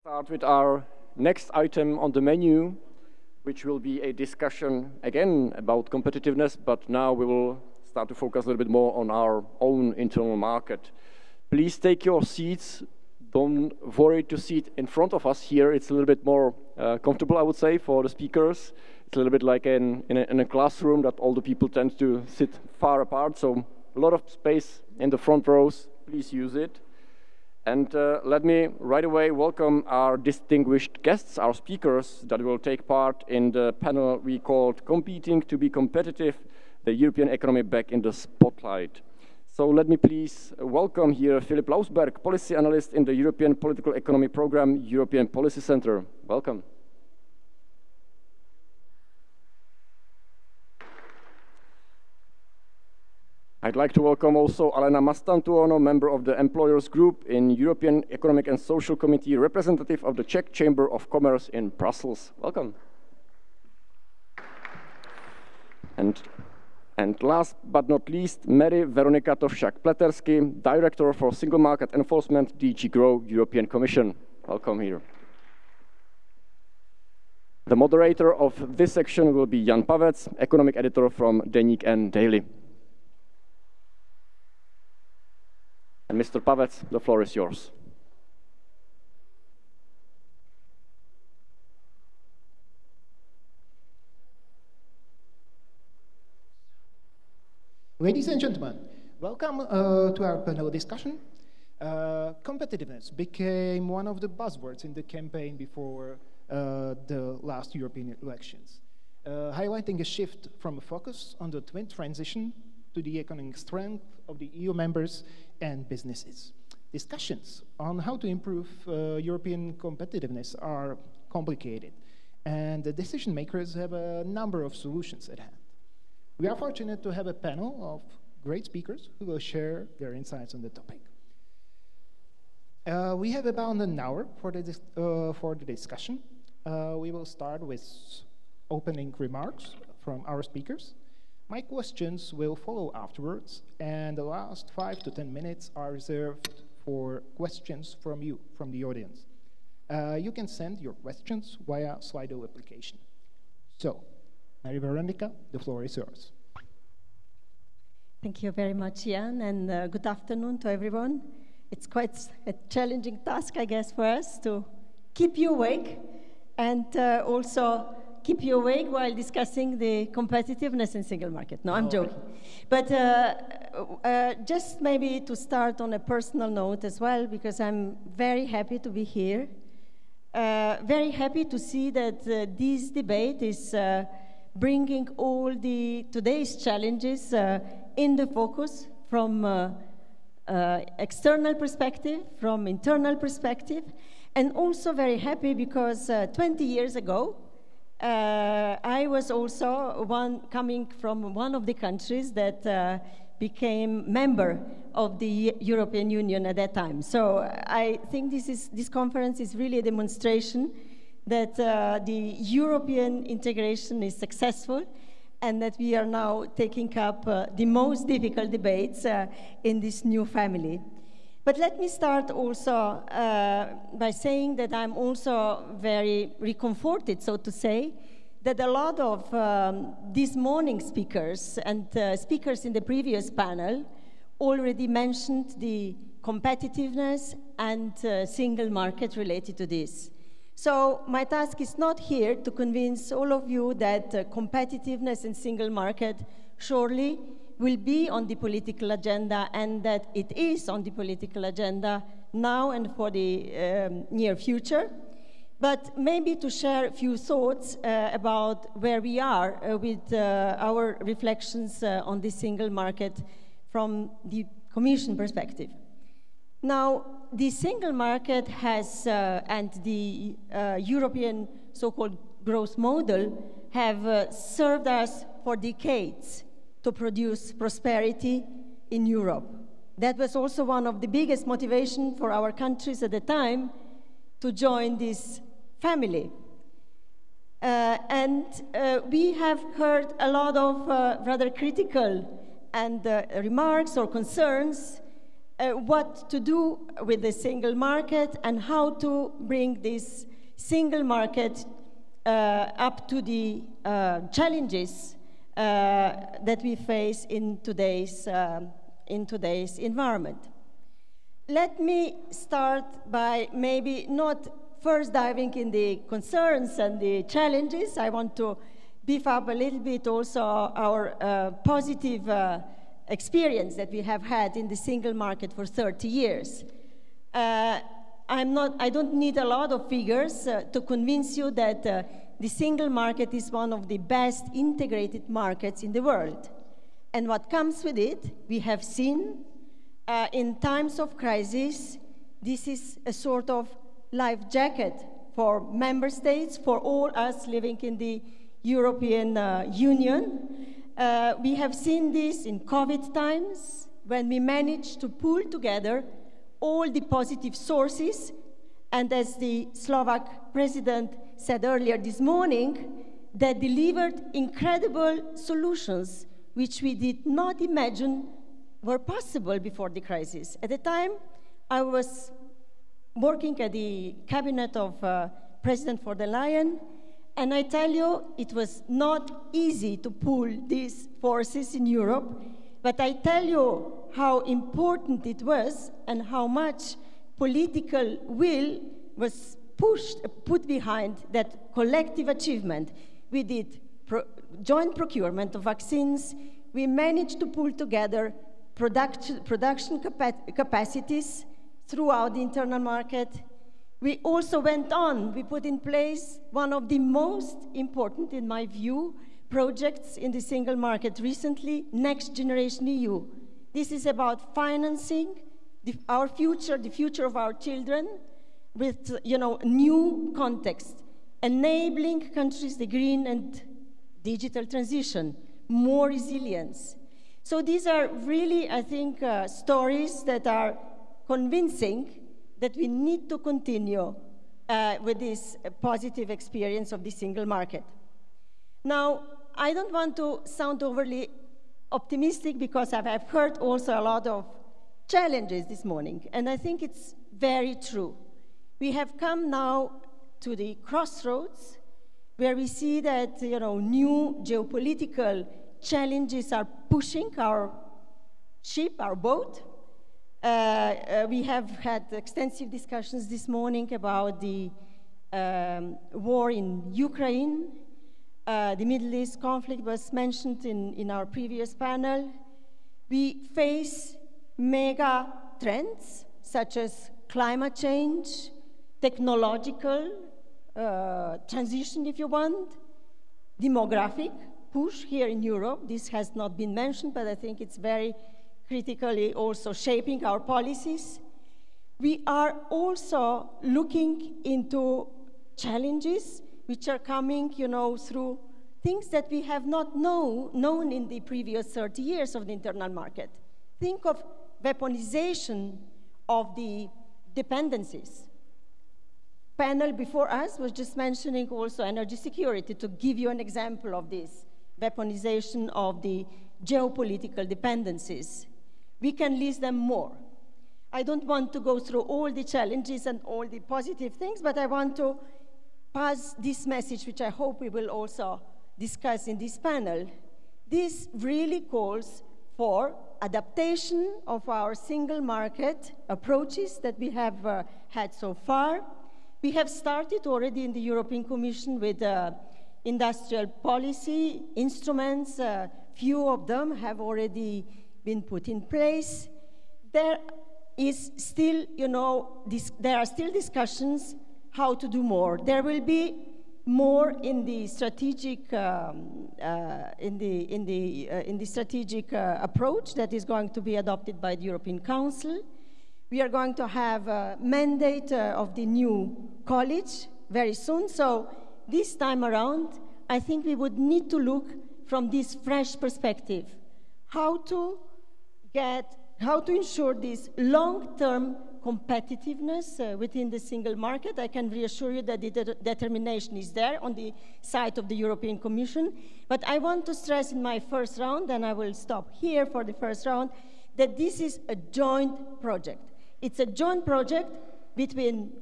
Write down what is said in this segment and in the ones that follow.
Start with our next item on the menu, which will be a discussion again about competitiveness, but now we will start to focus a little bit more on our own internal market. Please take your seats. Don't worry to sit in front of us here. It's a little bit more comfortable, I would say, for the speakers. It's a little bit like in a classroom that all the people tend to sit far apart. So a lot of space in the front rows. Please use it. And let me right away welcome our distinguished guests, our speakers that will take part in the panel we called Competing to be Competitive, the European Economy Back in the Spotlight. So let me please welcome here Philipp Lausberg, Policy Analyst in the European Political Economy Program, European Policy Center. Welcome. I'd like to welcome also Alena Mastantuono, member of the Employers Group in European Economic and Social Committee, representative of the Czech Chamber of Commerce in Brussels. Welcome. And last but not least, Veronica Tovšak, Pleterski, Director for Single Market Enforcement, DG GROW, European Commission. Welcome here. The moderator of this section will be Jan Pavec, Economic Editor from Deník and Daily. And Mr. Pavec, the floor is yours. Ladies and gentlemen, welcome to our panel discussion. Competitiveness became one of the buzzwords in the campaign before the last European elections, highlighting a shift from a focus on the twin transition to the economic strength of the EU members and businesses. Discussions on how to improve European competitiveness are complicated, and the decision makers have a number of solutions at hand. We are fortunate to have a panel of great speakers who will share their insights on the topic. We have about an hour for the discussion. We will start with opening remarks from our speakers. My questions will follow afterwards, and the last 5 to 10 minutes are reserved for questions from you, from the audience. You can send your questions via Slido application. So, Veronica, the floor is yours. Thank you very much, Jan, and good afternoon to everyone. It's quite a challenging task, I guess, for us to keep you awake and also keep you awake while discussing the competitiveness in single market. No, I'm joking. But just maybe to start on a personal note as well, because I'm very happy to be here. Very happy to see that this debate is bringing all today's challenges in the focus from external perspective, from internal perspective, and also very happy because 20 years ago, I was also coming from one of the countries that became member of the European Union at that time. So I think this conference is really a demonstration that the European integration is successful and that we are now taking up the most difficult debates in this new family. But let me start also by saying that I'm also very reconforted, so to say, that a lot of this morning's speakers and speakers in the previous panel already mentioned the competitiveness and single market related to this. So my task is not here to convince all of you that competitiveness and single market surely will be on the political agenda and that it is on the political agenda now and for the near future, but maybe to share a few thoughts about where we are with our reflections on the single market from the Commission perspective. Now, the single market has, and the European so-called growth model have served us for decades to produce prosperity in Europe. That was also one of the biggest motivations for our countries at the time to join this family. We have heard a lot of rather critical and remarks or concerns what to do with the single market and how to bring this single market up to the challenges that we face in today's environment. Let me start by maybe not first diving in the concerns and the challenges. I want to beef up a little bit also our positive experience that we have had in the single market for 30 years. I don't need a lot of figures to convince you that the single market is one of the best integrated markets in the world. And what comes with it, we have seen in times of crisis, this is a sort of life jacket for member states, for all us living in the European Union. We have seen this in COVID times, when we managed to pull together all the positive sources, and as the Slovak president said earlier this morning, that delivered incredible solutions which we did not imagine were possible before the crisis. At the time, I was working at the cabinet of President von der Leyen, and I tell you, it was not easy to pull these forces in Europe, but I tell you how important it was and how much political will was put behind that collective achievement. We did joint procurement of vaccines. We managed to pull together production capacities throughout the internal market. We also went on, we put in place one of the most important, in my view, projects in the single market recently, Next Generation EU. This is about financing our future, the future of our children, with new context, enabling countries the green and digital transition, more resilience. So these are really, I think, stories that are convincing that we need to continue with this positive experience of the single market. Now, I don't want to sound overly optimistic because I've heard also a lot of challenges this morning, and I think it's very true. We have come now to the crossroads where we see that new geopolitical challenges are pushing our ship, our boat. We have had extensive discussions this morning about the war in Ukraine. The Middle East conflict was mentioned in our previous panel. We face mega trends such as climate change, technological transition, if you want, demographic push here in Europe. This has not been mentioned, but I think it's very critically also shaping our policies. We are also looking into challenges which are coming, through things that we have not known in the previous 30 years of the internal market. Think of weaponization of the dependencies. Panel before us was just mentioning also energy security, to give you an example of this weaponization of the geopolitical dependencies. We can list them more. I don't want to go through all the challenges and all the positive things, but I want to pass this message, which I hope we will also discuss in this panel. This really calls for adaptation of our single market approaches that we have had so far. We have started already in the European Commission with industrial policy instruments. Few of them have already been put in place. There is still, there are still discussions how to do more. There will be more in the strategic strategic approach that is going to be adopted by the European Council. We are going to have a mandate of the new college very soon. So this time around, I think we would need to look from this fresh perspective, how to ensure this long-term competitiveness within the single market. I can reassure you that the determination is there on the side of the European Commission. But I want to stress in my first round, and I will stop here for the first round, that this is a joint project. It's a joint project between,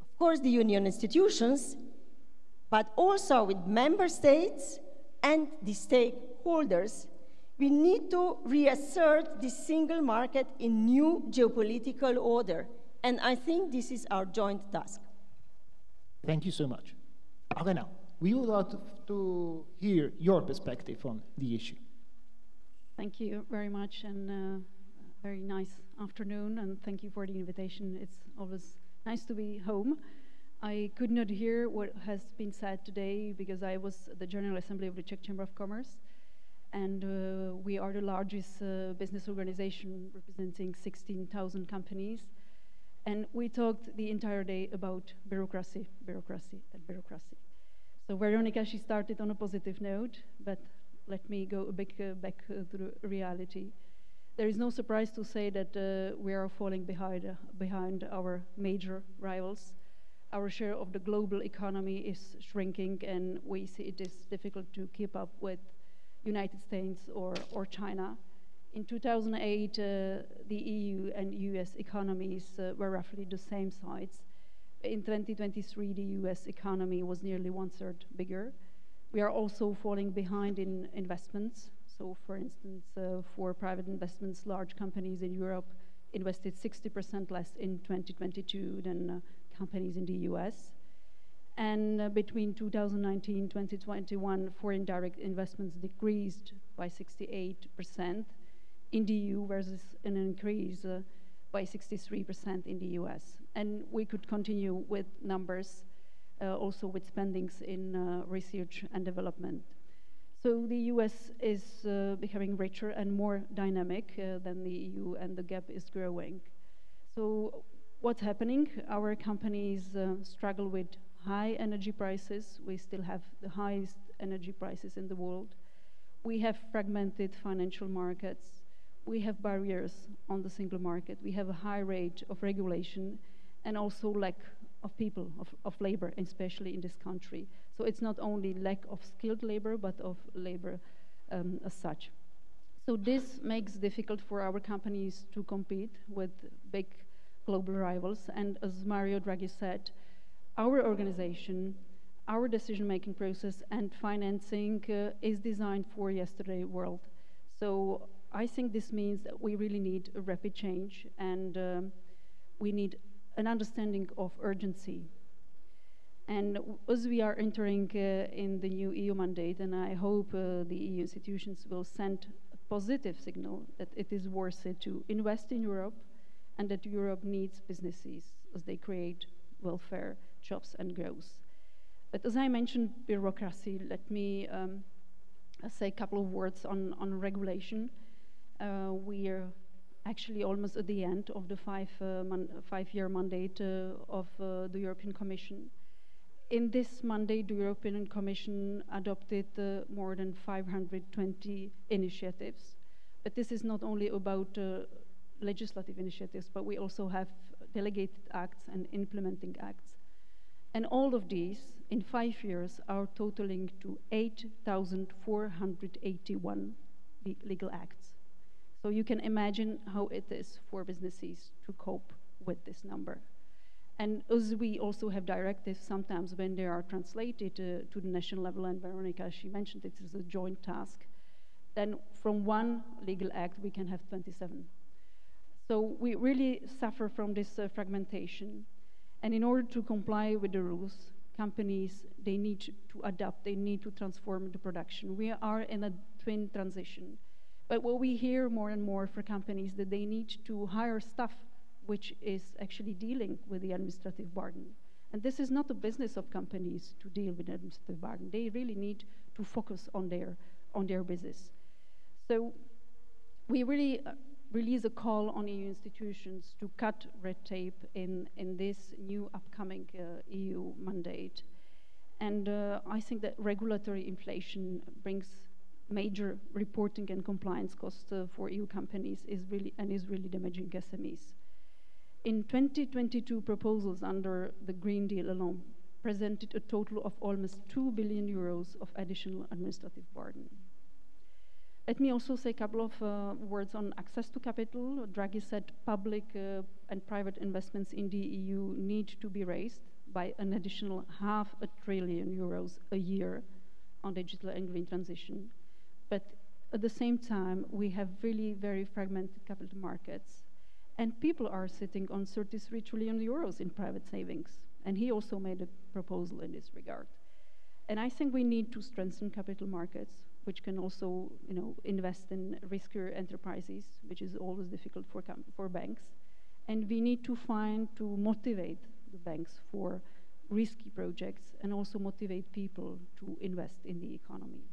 of course, the union institutions, but also with member states and the stakeholders. We need to reassert the single market in new geopolitical order. And I think this is our joint task. Thank you so much. Alena, we would like to hear your perspective on the issue. Thank you very much, and very nice afternoon, and thank you for the invitation. It's always nice to be home. I could not hear what has been said today because I was at the General Assembly of the Czech Chamber of Commerce, and we are the largest business organization representing 16,000 companies. And we talked the entire day about bureaucracy, bureaucracy, and bureaucracy. So Veronica, she started on a positive note, but let me go a bit back to the reality. There is no surprise to say that we are falling behind our major rivals. Our share of the global economy is shrinking, and we see it is difficult to keep up with United States or China. In 2008, the EU and US economies were roughly the same size. In 2023, the US economy was nearly 1/3 bigger. We are also falling behind in investments. So, for instance, for private investments, large companies in Europe invested 60% less in 2022 than companies in the US. And between 2019 and 2021, foreign direct investments decreased by 68% in the EU versus an increase by 63% in the US. And we could continue with numbers, also with spendings in research and development. So the US is becoming richer and more dynamic than the EU, and the gap is growing. So what's happening? Our companies struggle with high energy prices. We still have the highest energy prices in the world. We have fragmented financial markets. We have barriers on the single market. We have a high rate of regulation and also lack of people, of labor, especially in this country. So it's not only lack of skilled labor, but of labor as such. So this makes it difficult for our companies to compete with big global rivals. And as Mario Draghi said, our organization, our decision-making process and financing is designed for yesterday's world. So I think this means that we really need a rapid change, and we need an understanding of urgency. And as we are entering in the new EU mandate, and I hope the EU institutions will send a positive signal that it is worth it to invest in Europe, and that Europe needs businesses as they create welfare, jobs and growth. But as I mentioned bureaucracy, let me say a couple of words on regulation. We are actually almost at the end of the five-year mandate of the European Commission. In this mandate, the European Commission adopted more than 520 initiatives. But this is not only about legislative initiatives, but we also have delegated acts and implementing acts. And all of these, in 5 years, are totaling to 8,481 legal acts. So you can imagine how it is for businesses to cope with this number. And as we also have directives, sometimes when they are translated to the national level, and Veronica, she mentioned it is a joint task, then from one legal act we can have 27. So we really suffer from this fragmentation. And in order to comply with the rules, companies, they need to adapt, they need to transform the production. We are in a twin transition. But what we hear more and more for companies that they need to hire staff which is actually dealing with the administrative burden. And this is not the business of companies to deal with administrative burden. They really need to focus on their business. So we really release a call on EU institutions to cut red tape in this new upcoming EU mandate. And I think that regulatory inflation brings major reporting and compliance costs for EU companies is really damaging SMEs. In 2022, proposals under the Green Deal alone presented a total of almost 2 billion euros of additional administrative burden. Let me also say a couple of words on access to capital. Draghi said public and private investments in the EU need to be raised by an additional €500 billion a year on digital and green transition. But at the same time, we have really very fragmented capital markets, and people are sitting on €33 trillion in private savings. And he also made a proposal in this regard. And I think we need to strengthen capital markets, which can also, invest in riskier enterprises, which is always difficult for banks. And we need to motivate the banks for risky projects and also motivate people to invest in the economy.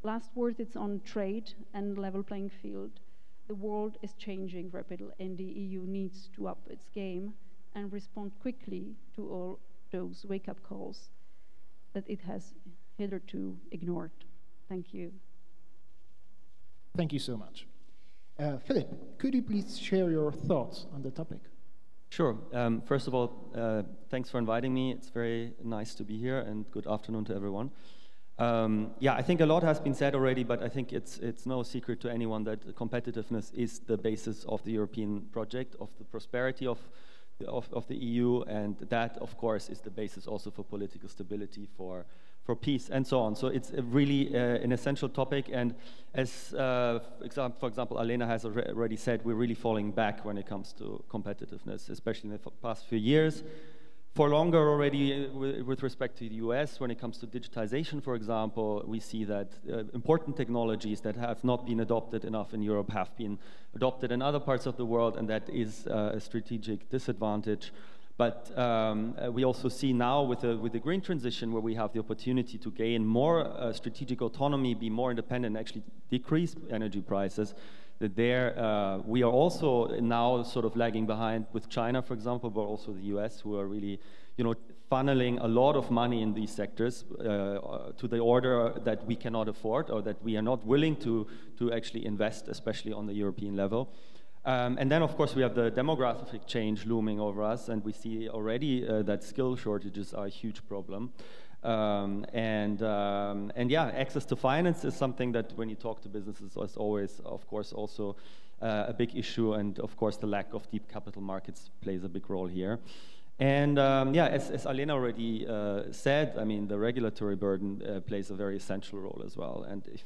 Last word, it's on trade and level playing field. The world is changing rapidly, and the EU needs to up its game and respond quickly to all those wake-up calls that it has hitherto ignored. Thank you. Thank you so much. Philipp, could you please share your thoughts on the topic? Sure. First of all, thanks for inviting me. It's very nice to be here, and good afternoon to everyone. Yeah, I think a lot has been said already, but I think it's no secret to anyone that competitiveness is the basis of the European project, of the prosperity of the EU, and that, of course, is the basis also for political stability, for peace, and so on. So it's really an essential topic, and as, for example, Alena has already said, we're really falling back when it comes to competitiveness, especially in the past few years. For longer already, with respect to the US, when it comes to digitization, for example, we see that important technologies that have not been adopted enough in Europe have been adopted in other parts of the world, and that is a strategic disadvantage. But we also see now with the green transition, where we have the opportunity to gain more strategic autonomy, be more independent, actually decrease energy prices, that there we are also now sort of lagging behind with China, for example, but also the US, who are really, funneling a lot of money in these sectors to the order that we cannot afford, or that we are not willing to actually invest, especially on the European level. And then, of course, we have the demographic change looming over us, and we see already that skill shortages are a huge problem. And yeah, access to finance is something that when you talk to businesses is always, of course, also a big issue, and of course the lack of deep capital markets plays a big role here. And yeah, as Alena already said, I mean, the regulatory burden plays a very essential role as well. And if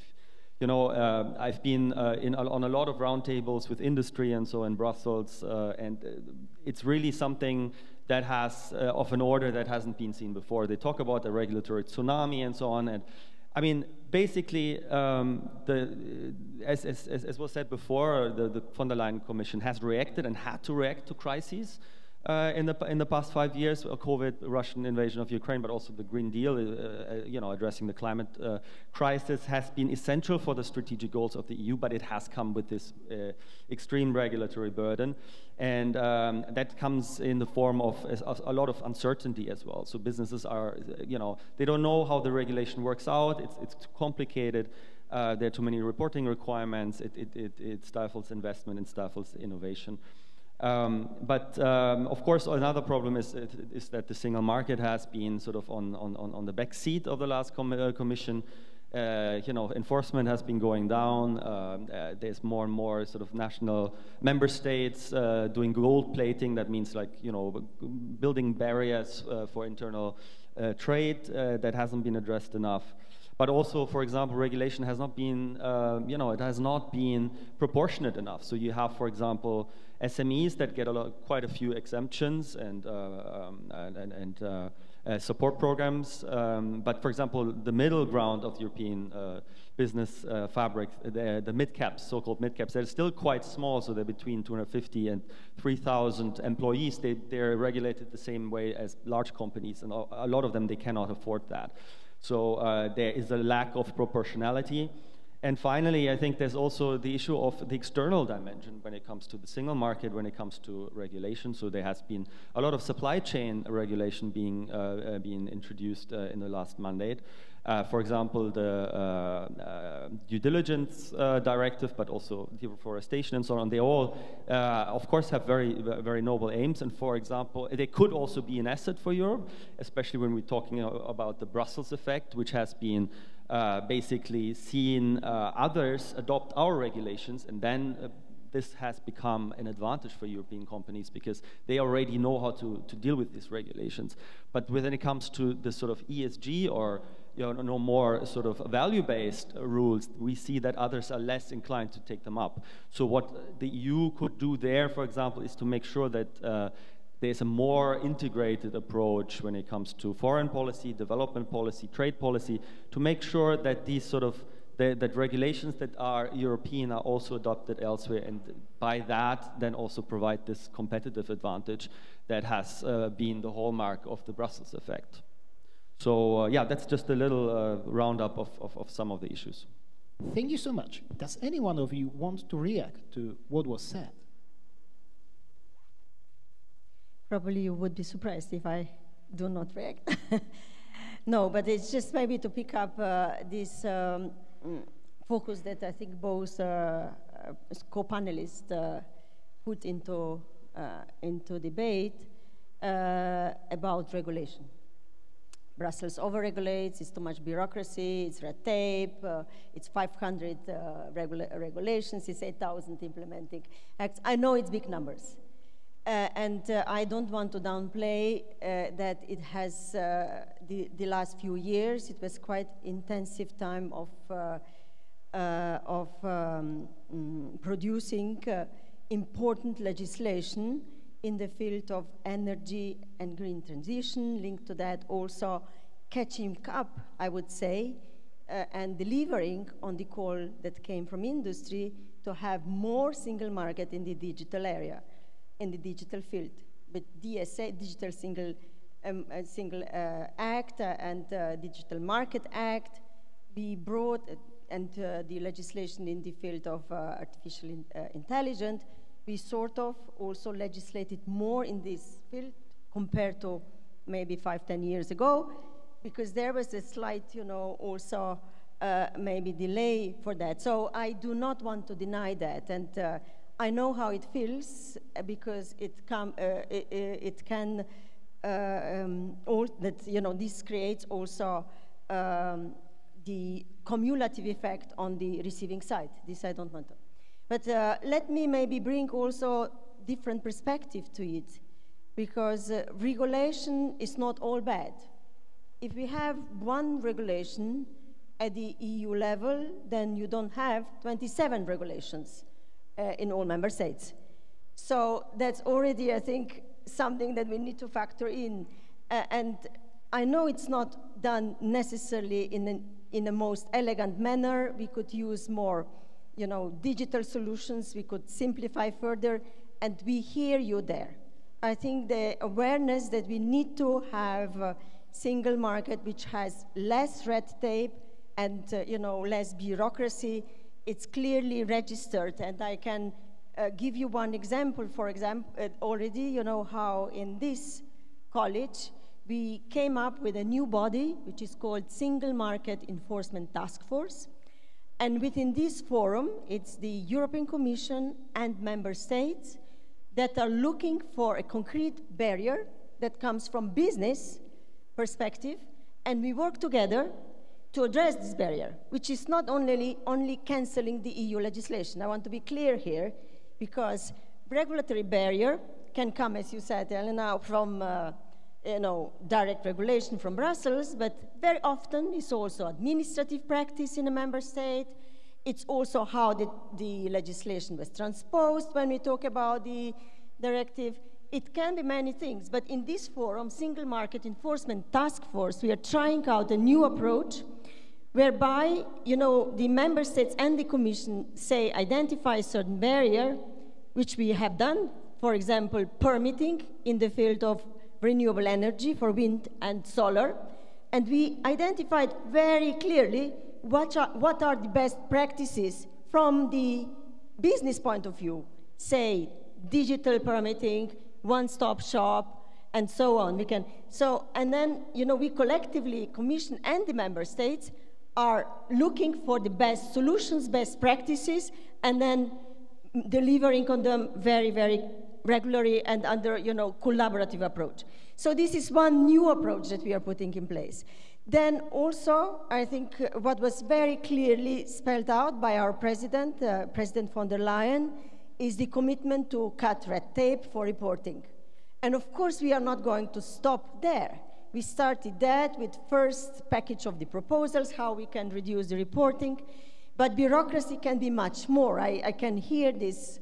I've been on a lot of roundtables with industry and so in Brussels, and it's really something that has of an order that hasn't been seen before. They talk about a regulatory tsunami and so on, and I mean, basically, as was said before, the von der Leyen Commission has reacted and had to react to crises in the past 5 years, COVID, Russian invasion of Ukraine, but also the Green Deal, addressing the climate crisis has been essential for the strategic goals of the EU, but it has come with this extreme regulatory burden, and that comes in the form of a lot of uncertainty as well. So businesses are, they don't know how the regulation works out. It's too complicated. There are too many reporting requirements. It stifles investment and stifles innovation. But of course, another problem is that the single market has been sort of on the back seat of the last Commission. Enforcement has been going down. There's more and more sort of national member states doing gold plating. That means like building barriers for internal trade that hasn't been addressed enough. But also, for example, regulation has not been, it has not been proportionate enough. So you have, for example, SMEs that get quite a few exemptions and support programs. But for example, the middle ground of the European business fabric, the mid-caps, so-called mid-caps, they're still quite small. So they're between 250 and 3,000 employees. They're regulated the same way as large companies, and a lot of them, they cannot afford that. So there is a lack of proportionality. And finally, I think there's also the issue of the external dimension when it comes to the single market, when it comes to regulation. So there has been a lot of supply chain regulation being introduced in the last mandate. For example, the due diligence directive, but also deforestation and so on. They all, of course, have very noble aims. And for example, they could also be an asset for Europe, especially when we're talking about the Brussels effect, which has been basically seen others adopt our regulations, and then this has become an advantage for European companies because they already know how to deal with these regulations. But when it comes to the sort of ESG or no more sort of value-based rules, we see that others are less inclined to take them up. So what the EU could do there, for example, is to make sure that there's a more integrated approach when it comes to foreign policy, development policy, trade policy, to make sure that these sort of that regulations that are European are also adopted elsewhere, and by that then also provide this competitive advantage that has been the hallmark of the Brussels effect. So yeah, that's just a little roundup of some of the issues. Thank you so much. Does any one of you want to react to what was said? Probably you would be surprised if I do not react. No, but it's just maybe to pick up this focus that I think both co-panelists put into debate about regulation. Brussels over-regulates, it's too much bureaucracy, it's red tape, it's 500 regulations, it's 8,000 implementing acts. I know it's big numbers. And I don't want to downplay that it has, the last few years, it was quite intensive time of producing important legislation in the field of energy and green transition, linked to that also catching up, I would say, and delivering on the call that came from industry to have more single market in the digital area, in the digital field. But DSA, Digital Single Act and Digital Market Act, we brought, and the legislation in the field of artificial intelligence, we sort of also legislated more in this field compared to maybe 5-10 years ago, because there was a slight, also maybe delay for that. So I do not want to deny that, and I know how it feels because it can this creates also the cumulative effect on the receiving side. This I don't want to. But let me maybe bring also different perspective to it, because regulation is not all bad. If we have one regulation at the EU level, then you don't have 27 regulations in all member states. So that's already, I think, something that we need to factor in. And I know it's not done necessarily in the most elegant manner. We could use more digital solutions, we could simplify further, and we hear you there. I think the awareness that we need to have a single market which has less red tape and less bureaucracy, it's clearly registered. And I can give you one example. For example, already how in this college we came up with a new body which is called Single Market Enforcement Task Force. And within this forum, it's the European Commission and member states that are looking for a concrete barrier that comes from business perspective, and we work together to address this barrier, which is not only canceling the EU legislation. I want to be clear here, because regulatory barrier can come, as you said, Alena, from direct regulation from Brussels, but very often it's also administrative practice in a member state. It's also how the legislation was transposed when we talk about the directive. It can be many things, but in this forum, Single Market Enforcement Task Force, we are trying out a new approach whereby, the member states and the Commission say identify a certain barrier, which we have done, for example, permitting in the field of renewable energy for wind and solar, and we identified very clearly what are the best practices from the business point of view, say digital permitting, one-stop shop, and so on. We can, so, and then, you know, we collectively, Commission and the member states, are looking for the best solutions, best practices, and then delivering on them very, very regularly and under, you know, collaborative approach. So this is one new approach that we are putting in place. Then also, I think what was very clearly spelled out by our president, President von der Leyen, is the commitment to cut red tape for reporting. And of course, we are not going to stop there. We started that with first package of the proposals, how we can reduce the reporting, but bureaucracy can be much more. I can hear this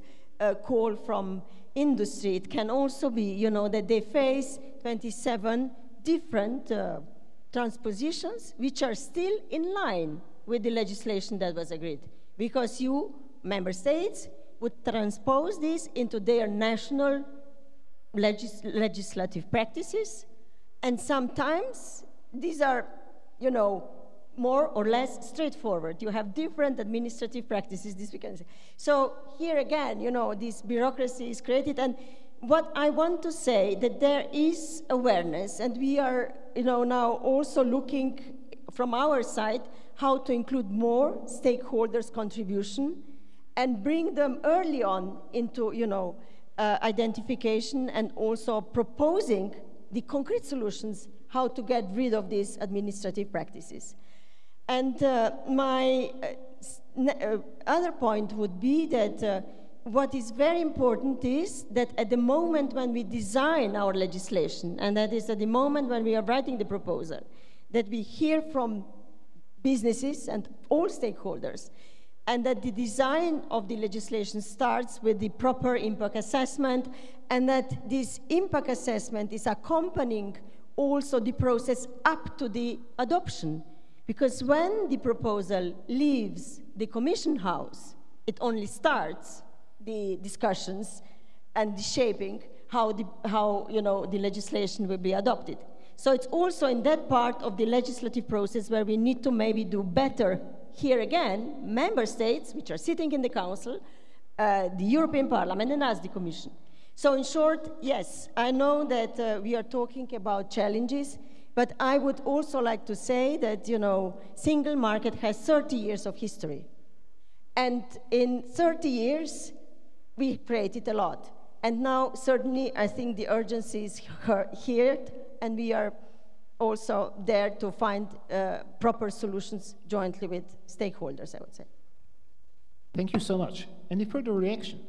call from industry. It can also be, you know, that they face 27 different transpositions, which are still in line with the legislation that was agreed, because you, member states, would transpose this into their national legislative practices, and sometimes these are, you know, more or less straightforward. You have different administrative practices, this we can say. So here again, you know, this bureaucracy is created, and what I want to say that there is awareness, and we are, you know, now also looking from our side how to include more stakeholders' contribution and bring them early on into, you know, identification and also proposing the concrete solutions how to get rid of these administrative practices. And my other point would be that what is very important is that at the moment when we design our legislation, and that is at the moment when we are writing the proposal, that we hear from businesses and all stakeholders, and that the design of the legislation starts with the proper impact assessment, and that this impact assessment is accompanying also the process up to the adoption. Because when the proposal leaves the Commission House, it only starts the discussions and the shaping how you know, the legislation will be adopted. So it's also in that part of the legislative process where we need to maybe do better. Here again, member states, which are sitting in the Council, the European Parliament, and us, the Commission. So in short, yes, I know that we are talking about challenges, but I would also like to say that, you know, single market has 30 years of history. And in 30 years, we created a lot. And now, certainly, I think the urgency is here, and we are also there to find proper solutions jointly with stakeholders, I would say. Thank you so much. Any further reaction?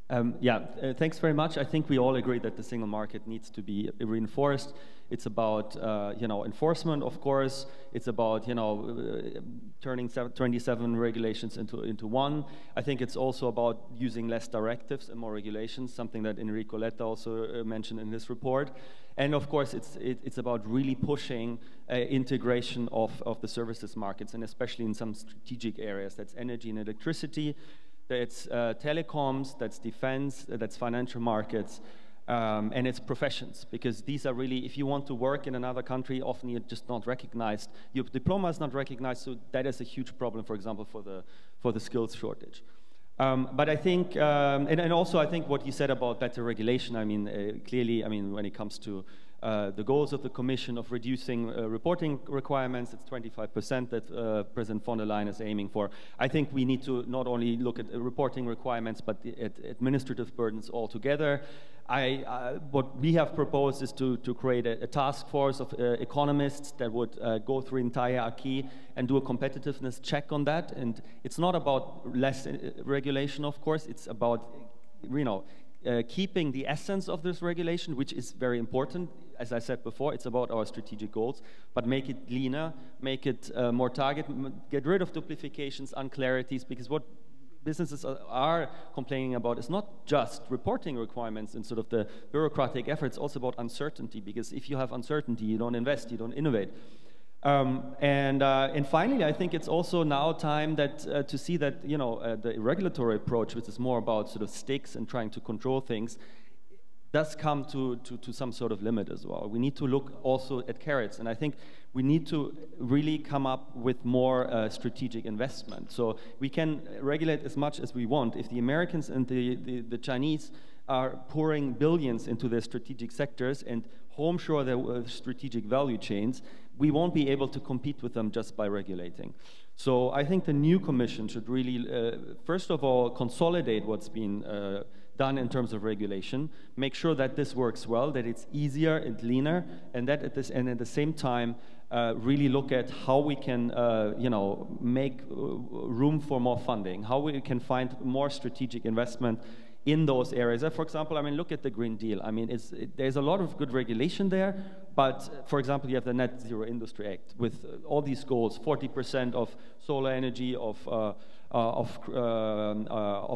Thanks very much. I think we all agree that the single market needs to be reinforced. It's about, you know, enforcement, of course. It's about, you know, turning 27 regulations into one. I think it's also about using less directives and more regulations, something that Enrico Letta also mentioned in this report. And of course, it's about really pushing integration of the services markets, and especially in some strategic areas. That's energy and electricity. That's telecoms, that's defense, that's financial markets, and it's professions, because these are really, if you want to work in another country, often you're just not recognized. Your diploma is not recognized, so that is a huge problem, for example, for the skills shortage. But I think, and also I think what you said about better regulation, I mean, clearly, I mean, when it comes to the goals of the Commission of reducing reporting requirements, it's 25% that President von der Leyen is aiming for. I think we need to not only look at reporting requirements, but at administrative burdens altogether. What we have proposed is to create a task force of economists that would go through entire acquis and do a competitiveness check on that. And it's not about less regulation, of course. It's about, you know, keeping the essence of this regulation, which is very important. As I said before, it's about our strategic goals, but make it leaner, make it more targeted, get rid of duplications, unclarities, because what businesses are complaining about is not just reporting requirements and sort of the bureaucratic efforts, also about uncertainty, because if you have uncertainty, you don't invest, you don't innovate. And finally, I think it's also now time that to see that, you know, the regulatory approach, which is more about sort of sticks and trying to control things, does come to some sort of limit as well. We need to look also at carrots, and I think we need to really come up with more strategic investment. So we can regulate as much as we want. If the Americans and the Chinese are pouring billions into their strategic sectors and home shore their strategic value chains, we won't be able to compete with them just by regulating. So I think the new Commission should really, first of all, consolidate what's been done in terms of regulation, make sure that this works well, that it's easier and leaner, and that at the same time really look at how we can, make room for more funding, how we can find more strategic investment in those areas. For example, I mean, look at the Green Deal. I mean, there's a lot of good regulation there, but for example, you have the Net Zero Industry Act with all these goals: 40% of solar energy, of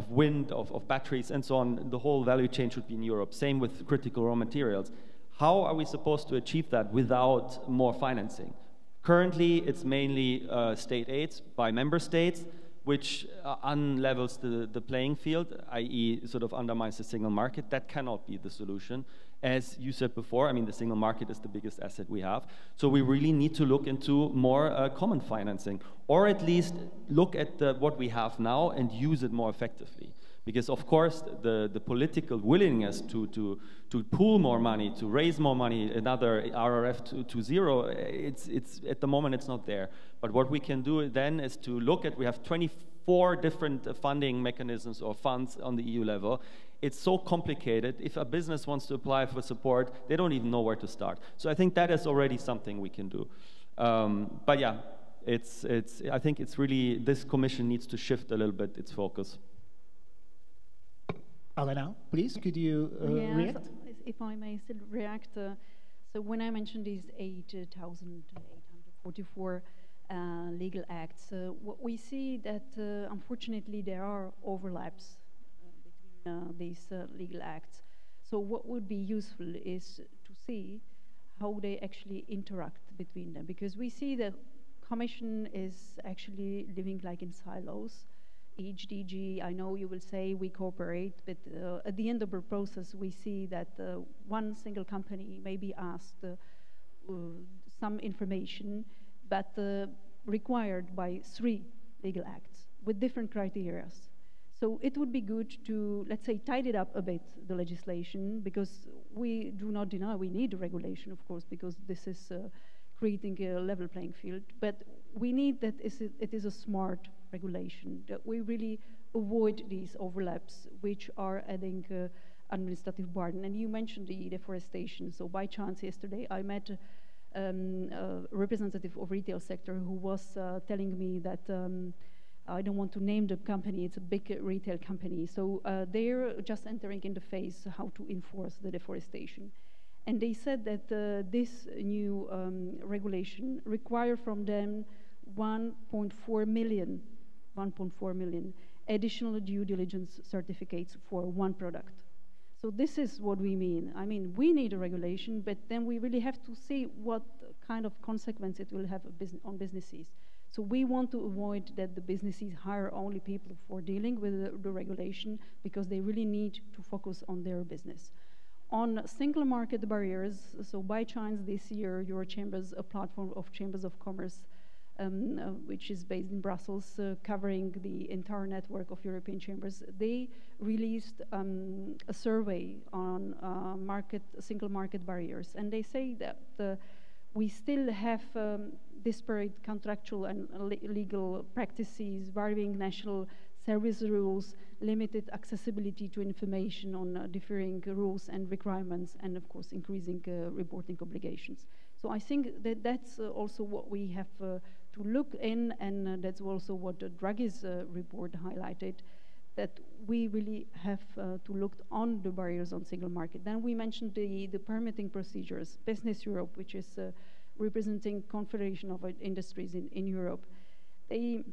wind, of batteries, and so on. The whole value chain should be in Europe. Same with critical raw materials. How are we supposed to achieve that without more financing? Currently, it's mainly state aids by member states, which unlevels the playing field, i.e. sort of undermines the single market. That cannot be the solution. As you said before, I mean, the single market is the biggest asset we have. So we really need to look into more common financing, or at least look at what we have now and use it more effectively. Because of course, the political willingness to pool more money, to raise more money, another RRF 2.0, it's at the moment it's not there. But what we can do then is to look at, we have 24 different funding mechanisms or funds on the EU level. It's so complicated. If a business wants to apply for support, they don't even know where to start. So I think that is already something we can do. But yeah, I think it's really, this Commission needs to shift a little bit its focus. Alena, please, could you react? If I may still react. So when I mentioned these 8,844 legal acts, what we see that unfortunately there are overlaps between these legal acts. So what would be useful is to see how they actually interact between them, because we see the Commission is actually living like in silos. Each DG, I know you will say we cooperate, but at the end of the process, we see that one single company may be asked some information, but required by 3 legal acts with different criteria. So it would be good to, let's say, tidy it up a bit, the legislation, because we do not deny we need a regulation, of course, because this is creating a level playing field, but we need that it is a smart regulation, that we really avoid these overlaps, which are adding administrative burden. And you mentioned the deforestation. So by chance yesterday, I met a representative of retail sector who was telling me that, I don't want to name the company, it's a big retail company. So they're just entering in the phase how to enforce the deforestation. And they said that this new regulation require from them 1.4 million additional due diligence certificates for one product. So this is what we mean. I mean, we need a regulation, but then we really have to see what kind of consequence it will have on businesses. So we want to avoid that the businesses hire only people for dealing with the regulation, because they really need to focus on their business. On single market barriers, so by chance this year, your chambers, a platform of chambers of commerce, which is based in Brussels, covering the entire network of European chambers, they released a survey on single market barriers. And they say that we still have disparate contractual and legal practices, varying national service rules, limited accessibility to information on differing rules and requirements, and of course increasing reporting obligations. So I think that that's also what we have to look in, and that's also what the Draghi's report highlighted, that we really have to look on the barriers on single market. Then we mentioned the permitting procedures. Business Europe, which is representing Confederation of Industries in Europe, they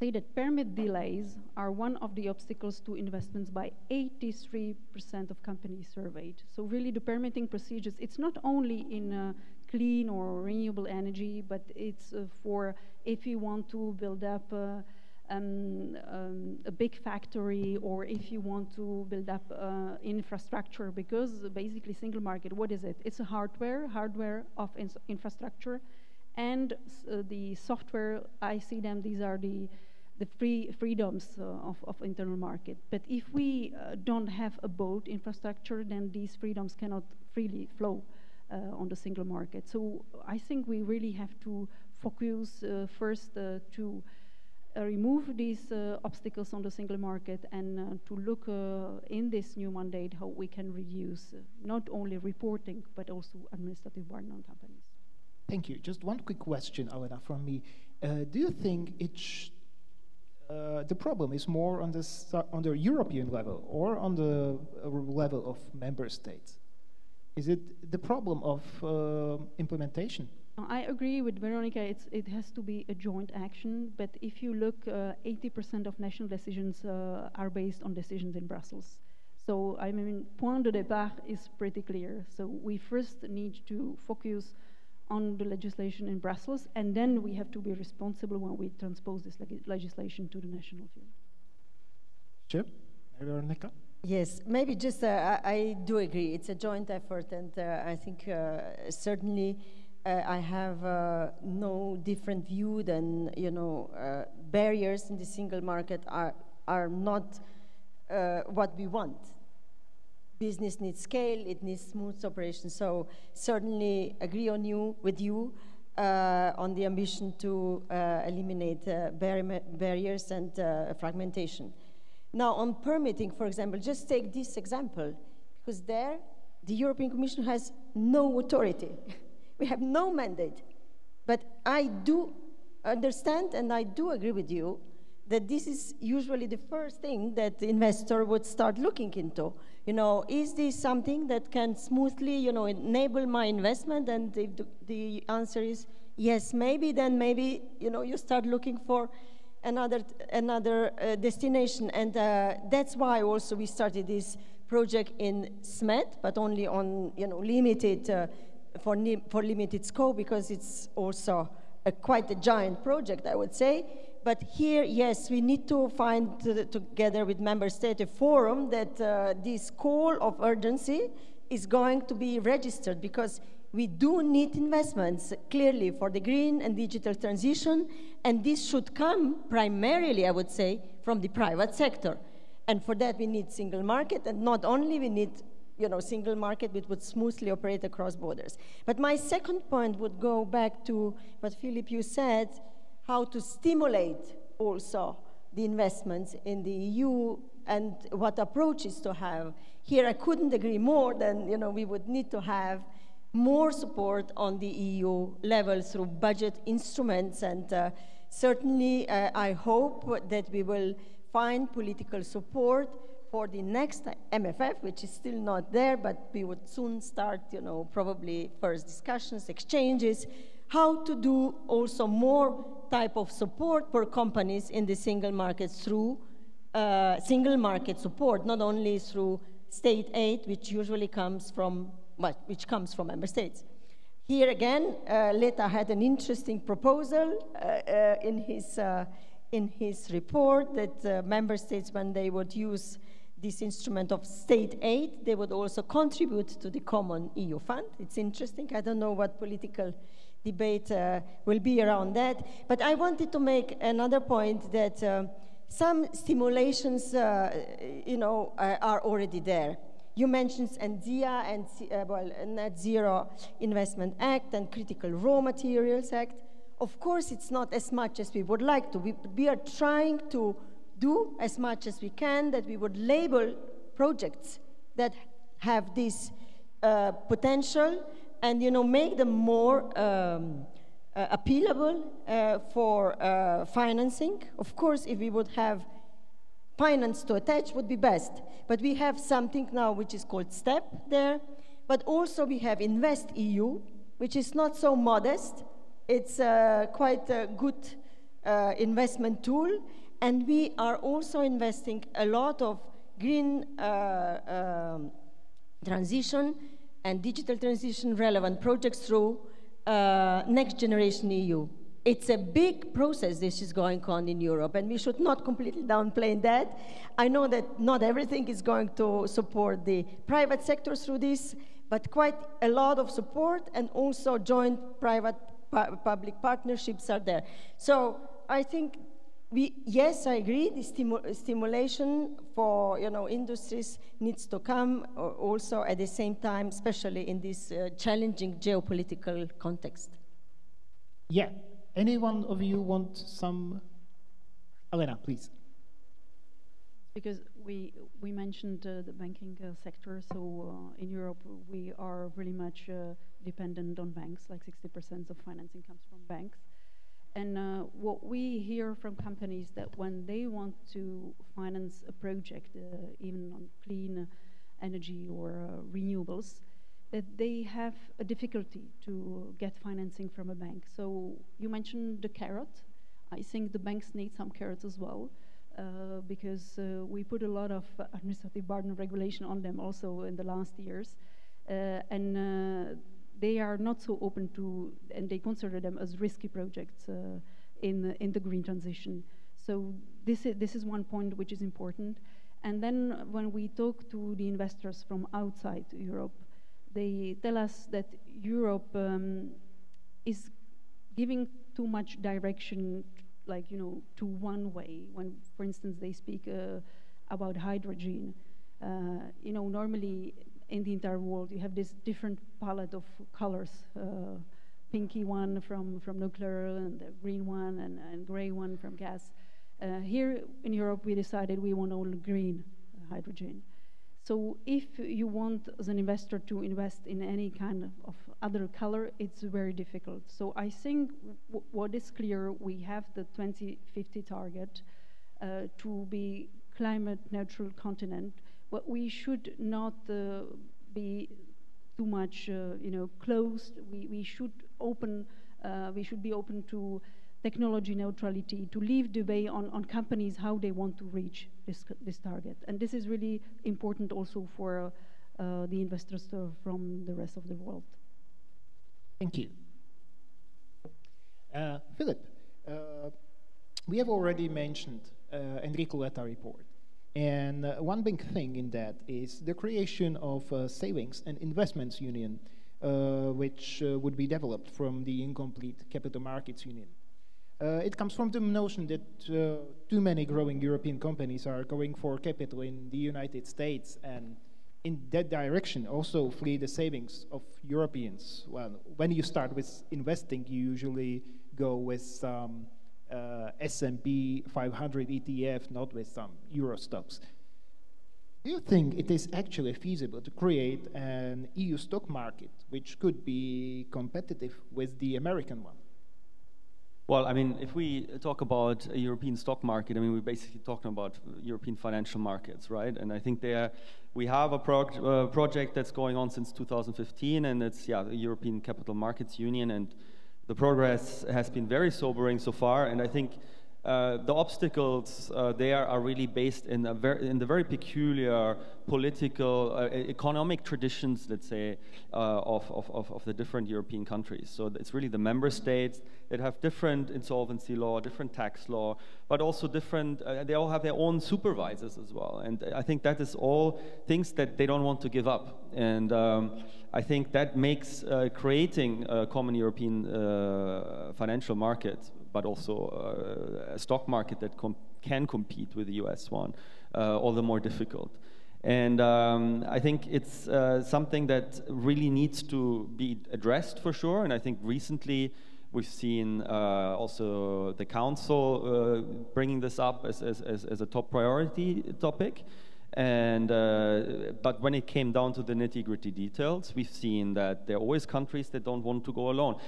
say that permit delays are one of the obstacles to investments by 83% of companies surveyed. So really the permitting procedures, it's not only in clean or renewable energy, but it's for if you want to build up a big factory, or if you want to build up infrastructure, because basically single market, what is it? It's a hardware of infrastructure, and the software, I see them, these are the the freedoms of internal market. But if we don't have a boat infrastructure, then these freedoms cannot freely flow on the single market. So I think we really have to focus first to remove these obstacles on the single market and to look in this new mandate how we can reduce not only reporting but also administrative burden on companies. Thank you. Just one quick question, Alena, from me. Do you think the problem is more on the European level or on the level of member states? Is it the problem of implementation? I agree with Veronica, it has to be a joint action, but if you look, 80% of national decisions are based on decisions in Brussels. So, I mean, point de départ is pretty clear. So we first need to focus on the legislation in Brussels, and then we have to be responsible when we transpose this legislation to the national field. Sure. Veronica? Yes, maybe just, I do agree, it's a joint effort, and I think certainly I have no different view than, barriers in the single market are not what we want. Business needs scale, it needs smooth operation, so certainly agree with you on the ambition to eliminate barriers and fragmentation. Now on permitting, for example, just take this example, because there the European Commission has no authority. We have no mandate. But I do understand and I do agree with you that this is usually the first thing that the investor would start looking into. Is this something that can smoothly, enable my investment? And if the answer is yes, maybe, then maybe, you start looking for another destination. And that's why also we started this project in SMEs, but only on, limited, for limited scope, because it's also quite a giant project, I would say. But here, yes, we need to find, together with member states, a forum that this call of urgency is going to be registered, because we do need investments, clearly, for the green and digital transition, and this should come primarily, I would say, from the private sector. And for that, we need single market, and not only we need single market which would smoothly operate across borders. But my second point would go back to what, Philipp, you said, how to stimulate also the investments in the EU and what approaches to have. Here I couldn't agree more than, we would need to have more support on the EU level through budget instruments, and certainly I hope that we will find political support for the next MFF, which is still not there, but we would soon start, probably first discussions, exchanges, how to do also more type of support for companies in the single market through single market support, not only through state aid, which usually comes from, member states. Here again, Letta had an interesting proposal in his report that member states, when they would use this instrument of state aid, they would also contribute to the common EU fund. It's interesting. I don't know what political debate will be around that. But I wanted to make another point that some stimulations, are already there. You mentioned NZIA and Net Zero Investment Act and Critical Raw Materials Act. Of course, it's not as much as we would like to. We are trying to do as much as we can, that we would label projects that have this potential and make them more appealable for financing. Of course, if we would have finance to attach, would be best. But we have something now which is called STEP there. But also we have Invest EU, which is not so modest. It's quite a good investment tool. And we are also investing a lot of green transition and digital transition relevant projects through Next Generation EU. It's a big process this is going on in Europe, and we should not completely downplay that. I know that not everything is going to support the private sector through this, but quite a lot of support, and also joint private-public partnerships are there. So I think Yes, I agree. The stimulation for industries needs to come also at the same time, especially in this challenging geopolitical context. Yeah. Any one of you want some? Alena, please. Because we mentioned the banking sector, so in Europe we are really much dependent on banks, like 60% of financing comes from banks. And what we hear from companies that when they want to finance a project, even on clean energy or renewables, that they have a difficulty to get financing from a bank. So you mentioned the carrot. I think the banks need some carrots as well, because we put a lot of administrative burden regulation on them also in the last years. They are not so open to, and they consider them as risky projects in the green transition. So this is one point which is important. And then when we talk to the investors from outside Europe, they tell us that Europe is giving too much direction, like to one way. When, for instance, they speak about hydrogen, normally in the entire world, you have this different palette of colors, pinky one from nuclear, and the green one, and gray one from gas. Here in Europe, we decided we want only green hydrogen. So if you want, as an investor, to invest in any kind of other color, it's very difficult. So I think what is clear, we have the 2050 target to be climate neutral continent. But we should not be too much, closed. We should open. We should be open to technology neutrality, to leave the way on companies how they want to reach this target. And this is really important also for the investors from the rest of the world. Thank you. Philipp, we have already mentioned Enrico Letta report. And one big thing in that is the creation of a savings and investments union, which would be developed from the incomplete capital markets union. It comes from the notion that too many growing European companies are going for capital in the United States, and in that direction also flee the savings of Europeans. Well, when you start with investing, you usually go with some S&P 500 ETF, not with some Euro stocks. Do you think it is actually feasible to create an EU stock market which could be competitive with the American one? Well, I mean, if we talk about a European stock market, I mean, we're basically talking about European financial markets, right? And I think we have a project that's going on since 2015, and it's, the European Capital Markets Union, and the progress has been very sobering so far, and I think the obstacles there are really based in the very peculiar political, economic traditions, let's say, of the different European countries. So it's really the member states that have different insolvency law, different tax law, but also different, they all have their own supervisors as well. And I think that is all things that they don't want to give up. And I think that makes creating a common European financial market, but also a stock market that can compete with the US one, all the more difficult. And I think it's something that really needs to be addressed for sure. And I think recently we've seen also the Council bringing this up as a top priority topic. And but when it came down to the nitty-gritty details, we've seen that there are always countries that don't want to go along.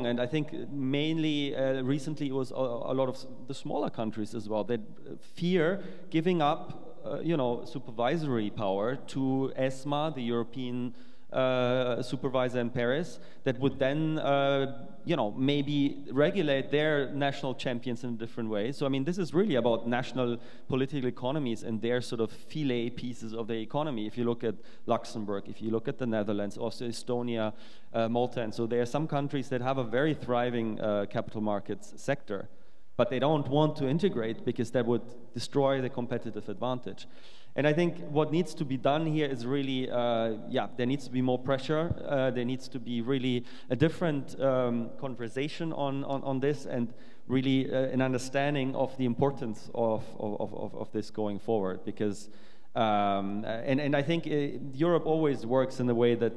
And I think mainly recently it was a lot of the smaller countries as well that fear giving up, supervisory power to ESMA, the European supervisor in Paris, that would then, maybe regulate their national champions in a different way. So, I mean, this is really about national political economies and their sort of filet pieces of the economy. If you look at Luxembourg, if you look at the Netherlands, also Estonia, Malta, and so there are some countries that have a very thriving capital markets sector. but they don't want to integrate because that would destroy the competitive advantage. And I think what needs to be done here is really, there needs to be more pressure. There needs to be really a different conversation on this, and really an understanding of the importance of this going forward. Because, and I think Europe always works in the way that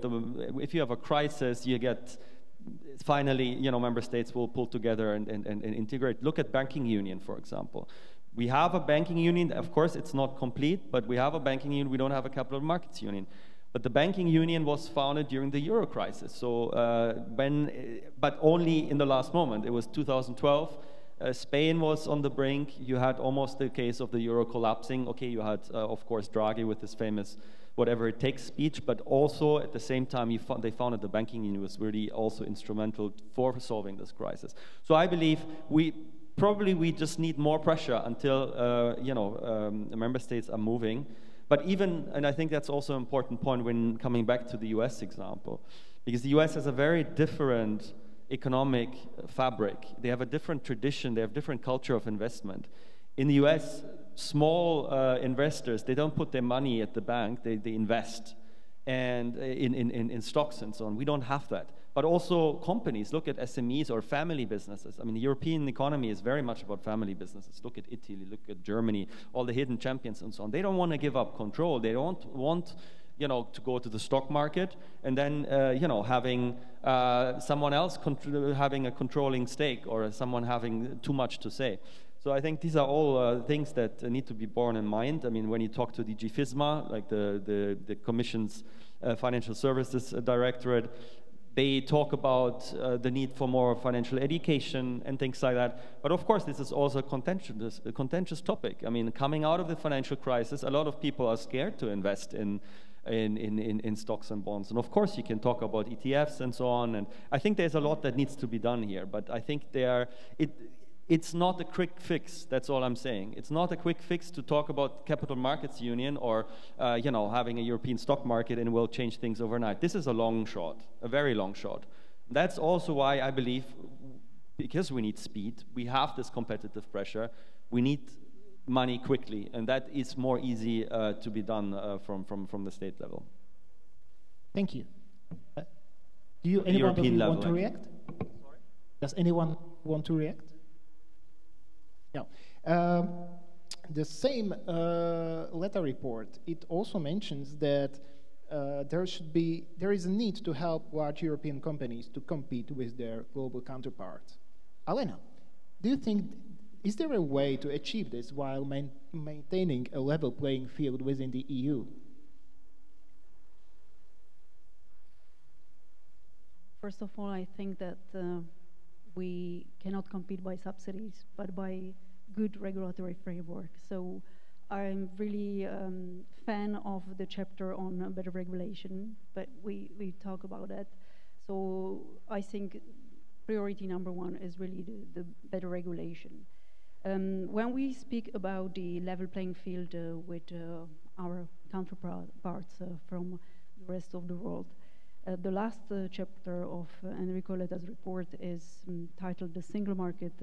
if you have a crisis, you get finally, member states will pull together and integrate. Look at banking union, for example. We have a banking union. Of course, it's not complete, but we have a banking union. We don't have a capital markets union. But the banking union was founded during the euro crisis. So but only in the last moment. It was 2012. Spain was on the brink. You had almost the case of the euro collapsing. Okay, you had, of course, Draghi with his famous whatever it takes speech, but also at the same time they founded the banking union was really also instrumental for solving this crisis. So I believe we just need more pressure until the member states are moving. But even, and I think that's also an important point when coming back to the US example, because the US has a very different economic fabric. They have a different tradition, they have different culture of investment. In the US, small investors, they don't put their money at the bank, they invest and in stocks and so on. We don't have that. But also companies, look at SMEs or family businesses. I mean, the European economy is very much about family businesses. Look at Italy, look at Germany, all the hidden champions and so on. They don't want to give up control. They don't want, to go to the stock market and then, having someone else having a controlling stake or someone having too much to say. So I think these are all things that need to be borne in mind. I mean, when you talk to DG FISMA, like the Commission's Financial Services Directorate, they talk about the need for more financial education and things like that. But of course, this is also a contentious topic. I mean, coming out of the financial crisis, a lot of people are scared to invest in stocks and bonds. And of course, you can talk about ETFs and so on. And I think there's a lot that needs to be done here. But I think it's not a quick fix. That's all I'm saying. It's not a quick fix to talk about capital markets union or having a European stock market and we'll change things overnight. This is a long shot, a very long shot. That's also why I believe, because we need speed, we have this competitive pressure, we need money quickly, and that is more easy to be done from the state level. Thank you. Do anyone want to react? Sorry? Does anyone want to react? Yeah. The same Letta report, it also mentions that there is a need to help large European companies to compete with their global counterparts. Alena, do you think, is there a way to achieve this while maintaining a level playing field within the EU? First of all, I think that we cannot compete by subsidies, but by good regulatory framework. So I'm really fan of the chapter on better regulation, but we talk about that. So I think priority number one is really the better regulation. When we speak about the level playing field with our counterparts from the rest of the world, the last chapter of Enrico Letta's report is titled "The Single Market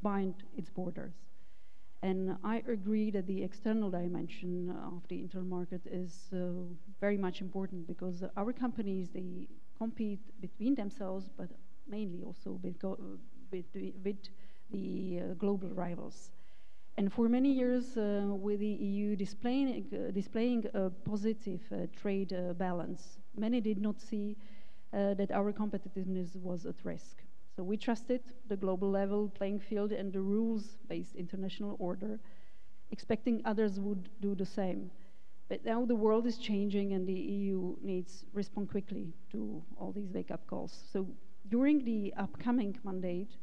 Behind Its Borders." And I agree that the external dimension of the internal market is very much important, because our companies, they compete between themselves, but mainly also with the global rivals. And for many years, with the EU displaying a positive trade balance, many did not see that our competitiveness was at risk. So we trusted the global level playing field and the rules-based international order, expecting others would do the same. But now the world is changing and the EU needs to respond quickly to all these wake-up calls. So during the upcoming mandate,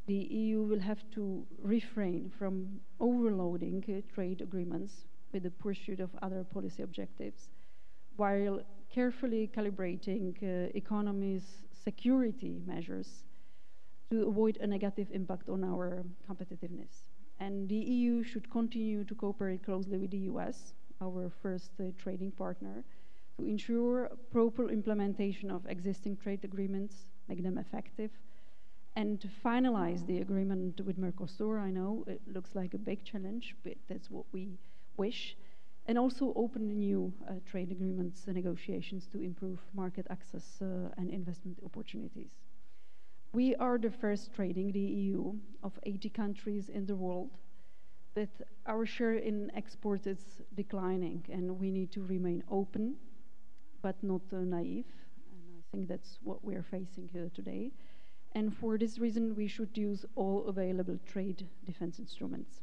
the EU will have to refrain from overloading trade agreements with the pursuit of other policy objectives, while carefully calibrating economy's security measures to avoid a negative impact on our competitiveness. And the EU should continue to cooperate closely with the US, our first trading partner, to ensure proper implementation of existing trade agreements, make them effective, And to finalize the agreement with Mercosur, I know it looks like a big challenge, but that's what we wish. And also open new trade agreements and negotiations to improve market access and investment opportunities. We are the first trading the EU of 80 countries in the world, but our share in exports is declining, and we need to remain open, but not naive. And I think that's what we're facing here today. And for this reason, we should use all available trade defense instruments.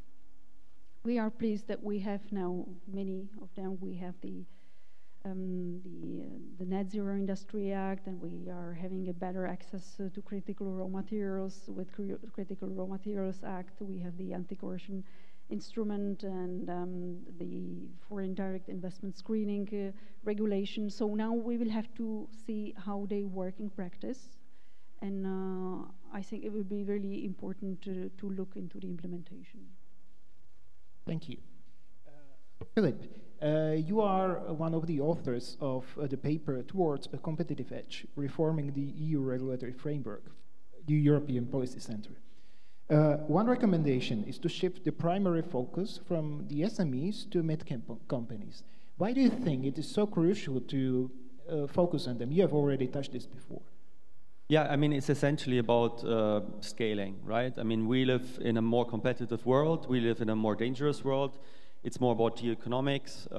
We are pleased that we have now many of them. We have the Net Zero Industry Act, and we are having a better access to critical raw materials with Critical Raw Materials Act. We have the anti-coercion instrument and the foreign direct investment screening regulation. So now we will have to see how they work in practice. And I think it will be really important to look into the implementation. Thank you. Philipp, you are one of the authors of the paper Towards a Competitive Edge, Reforming the EU Regulatory Framework, the European Policy Center. One recommendation is to shift the primary focus from the SMEs to mid-cap companies. Why do you think it is so crucial to focus on them? You have already touched this before. Yeah, I mean, it's essentially about scaling, right? I mean, we live in a more competitive world. We live in a more dangerous world. It's more about geoeconomics.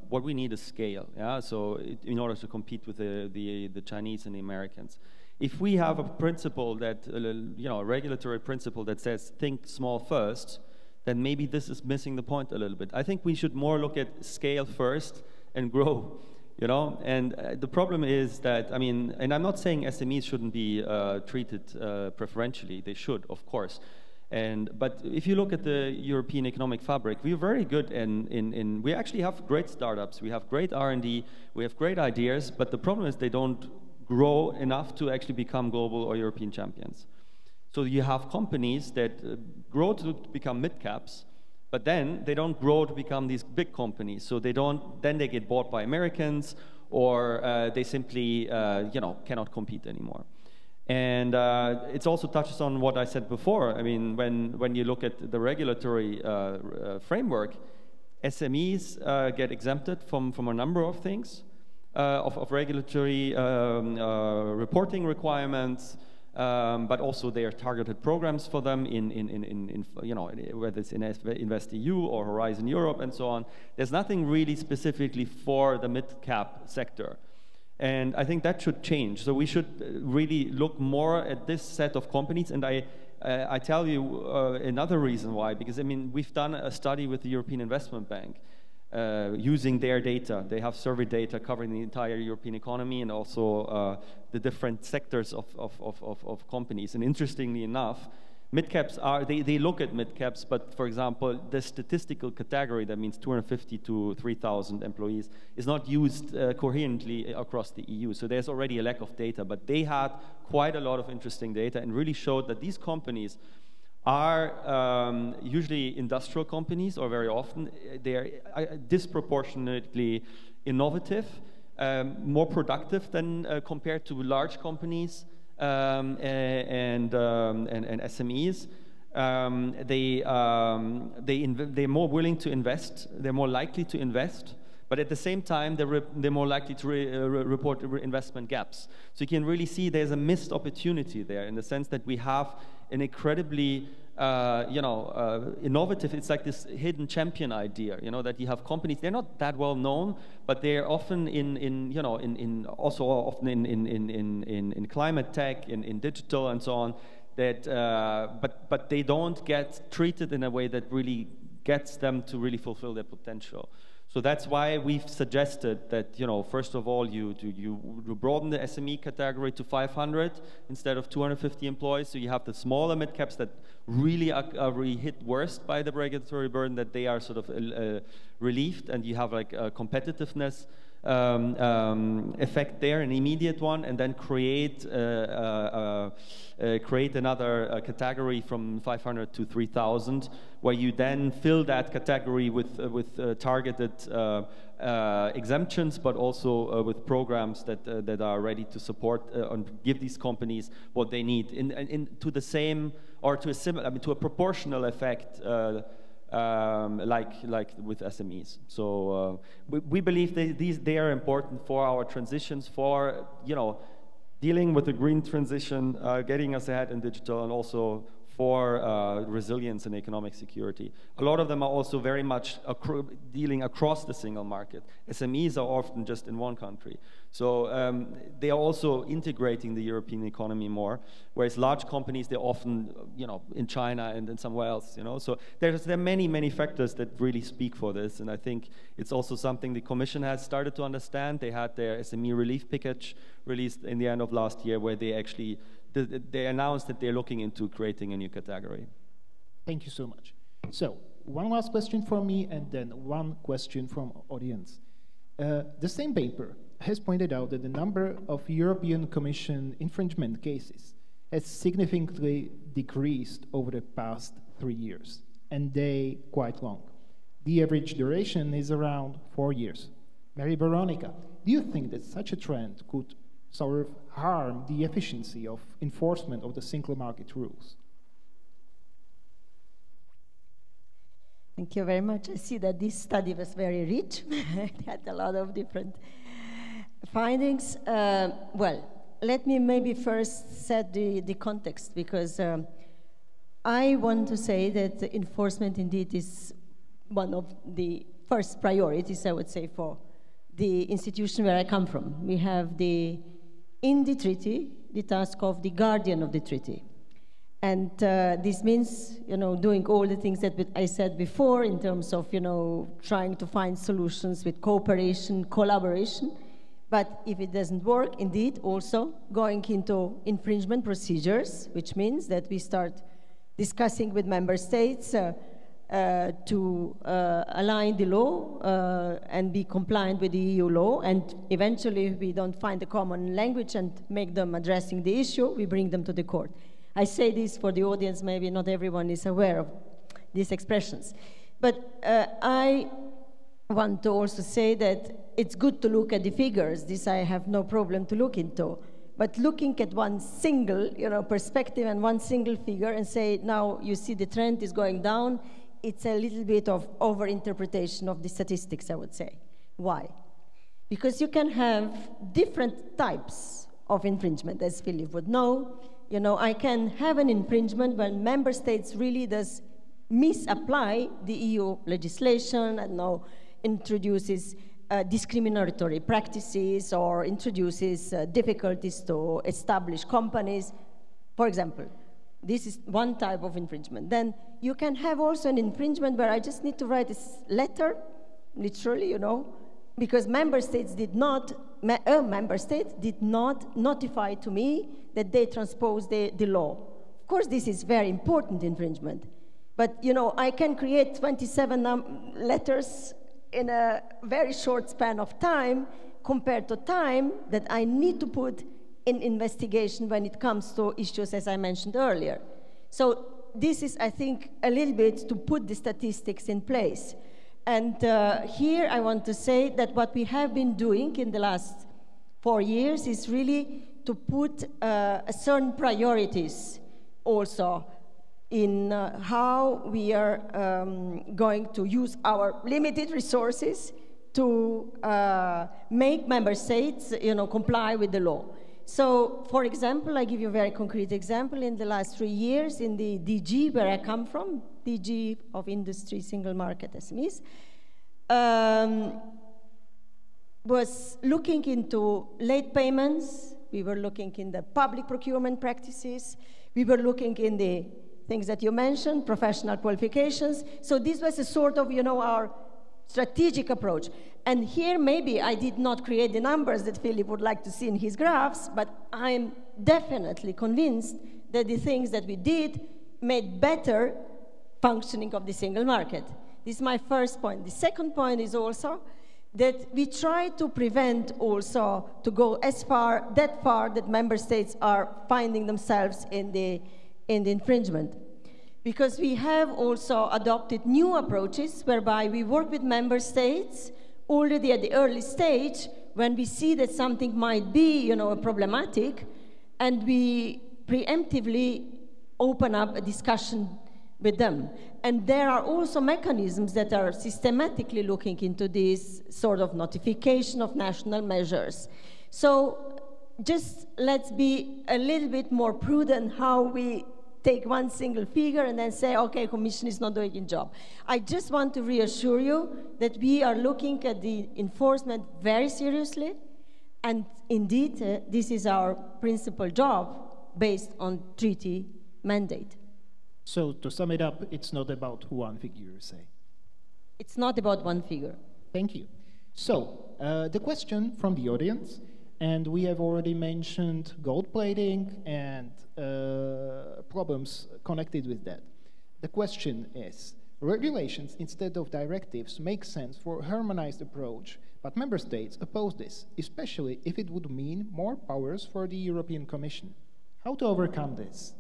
What we need is scale, yeah? So in order to compete with the Chinese and the Americans. If we have a principle that, you know, a regulatory principle that says think small first, then maybe this is missing the point a little bit. I think we should more look at scale first and grow. You know, and the problem is that, I mean, and I'm not saying SMEs shouldn't be treated preferentially. They should, of course. But if you look at the European economic fabric, we're very good we actually have great startups. We have great R&D. We have great ideas. But the problem is they don't grow enough to actually become global or European champions. So you have companies that grow to become mid-caps, but then they don't grow to become these big companies. So then they get bought by Americans, or they simply, you know, cannot compete anymore. And it also touches on what I said before. I mean, when you look at the regulatory framework, SMEs get exempted from a number of things, of regulatory reporting requirements, but also there are targeted programs for them in you know, whether it's in InvestEU or Horizon Europe and so on. There's nothing really specifically for the mid-cap sector. And I think that should change. So we should really look more at this set of companies. And I tell you another reason why, because I mean, we've done a study with the European Investment Bank using their data. They have survey data covering the entire European economy and also the different sectors of companies. And interestingly enough, mid-caps they look at mid-caps, but for example, the statistical category, that means 250 to 3,000 employees, is not used coherently across the EU. So there's already a lack of data, but they had quite a lot of interesting data and really showed that these companies are usually industrial companies, or very often they're disproportionately innovative, more productive than compared to large companies and SMEs. They're more willing to invest. They're more likely to invest. But at the same time, they're more likely to report investment gaps. So you can really see there's a missed opportunity there, in the sense that we have an incredibly innovative, it's like this hidden champion idea, you know, that you have companies, they're not that well known, but they're often in climate tech, in digital and so on, that, but they don't get treated in a way that really gets them to really fulfill their potential. So that's why we've suggested that, you know, first of all, you broaden the SME category to 500 instead of 250 employees. So you have the smaller mid-caps that really are really hit worst by the regulatory burden, that they are sort of relieved, and you have like a competitiveness effect there, an immediate one, and then create another category from 500 to 3,000, where you then fill that category with targeted exemptions, but also with programs that are ready to support and give these companies what they need to the same or to a similar, I mean, to a proportional effect. Like with SMEs. So we believe they are important for our transitions, for dealing with the green transition, getting us ahead in digital, and also for resilience and economic security. A lot of them are also very much dealing across the single market. SMEs are often just in one country. So they are also integrating the European economy more, whereas large companies, they're often in China and somewhere else. So there are many, many factors that really speak for this, and I think it's also something the Commission has started to understand. They had their SME relief package released in the end of last year, where they actually they announced that they're looking into creating a new category. Thank you so much. So, one last question from me, and then one question from audience. The same paper has pointed out that the number of European Commission infringement cases has significantly decreased over the past 3 years, and they quite long. The average duration is around 4 years. Mary Veronica, do you think that such a trend could sort of harm the efficiency of enforcement of the single market rules? Thank you very much. I see that this study was very rich. It had a lot of different findings. Well, let me maybe first set the context, because I want to say that enforcement indeed is one of the first priorities, I would say, for the institution where I come from. We have in the treaty, the task of the guardian of the treaty. And this means, doing all the things that I said before in terms of, trying to find solutions with cooperation, collaboration. But if it doesn't work, indeed, also going into infringement procedures, which means that we start discussing with member states to align the law and be compliant with the EU law, and eventually if we don't find a common language and make them addressing the issue, we bring them to the court. I say this for the audience, maybe not everyone is aware of these expressions. But I want to also say that it's good to look at the figures. This I have no problem to look into. But looking at one single perspective and one single figure and say, now you see the trend is going down, it's a little bit of over-interpretation of the statistics, I would say. Why? Because you can have different types of infringement, as Philipp would know. I can have an infringement when member states really does misapply the EU legislation and now introduces discriminatory practices or introduces difficulties to establish companies. For example, this is one type of infringement. Then you can have also an infringement where I just need to write a letter, literally, because member states did not, a member state did not notify to me that they transposed the law. Of course, this is very important infringement. But, I can create 27 letters in a very short span of time compared to time that I need to put in investigation when it comes to issues, as I mentioned earlier. So this is, I think, a little bit to put the statistics in place. And here I want to say that what we have been doing in the last 4 years is really to put certain priorities also in how we are going to use our limited resources to make member states, comply with the law. So, for example, I give you a very concrete example. In the last 3 years, in the DG where I come from, DG of Industry, Single Market, SMEs, was looking into late payments. We were looking in the public procurement practices. We were looking in the things that you mentioned, professional qualifications. So this was a sort of, our strategic approach. And here maybe I did not create the numbers that Philipp would like to see in his graphs, but I'm definitely convinced that the things that we did made better functioning of the single market. This is my first point. The second point is also that we try to prevent also to go that far that member states are finding themselves in the infringement. Because we have also adopted new approaches whereby we work with member states already at the early stage when we see that something might be, problematic, and we preemptively open up a discussion with them. And there are also mechanisms that are systematically looking into this sort of notification of national measures. So just let's be a little bit more prudent how we take one single figure and then say, okay, Commission is not doing its job. I just want to reassure you that we are looking at the enforcement very seriously, and indeed, this is our principal job based on treaty mandate. So to sum it up, it's not about one figure, you say? It's not about one figure. Thank you. So the question from the audience, and we have already mentioned gold plating and problems connected with that. The question is, regulations instead of directives make sense for a harmonized approach, but member states oppose this, especially if it would mean more powers for the European Commission. How to overcome this?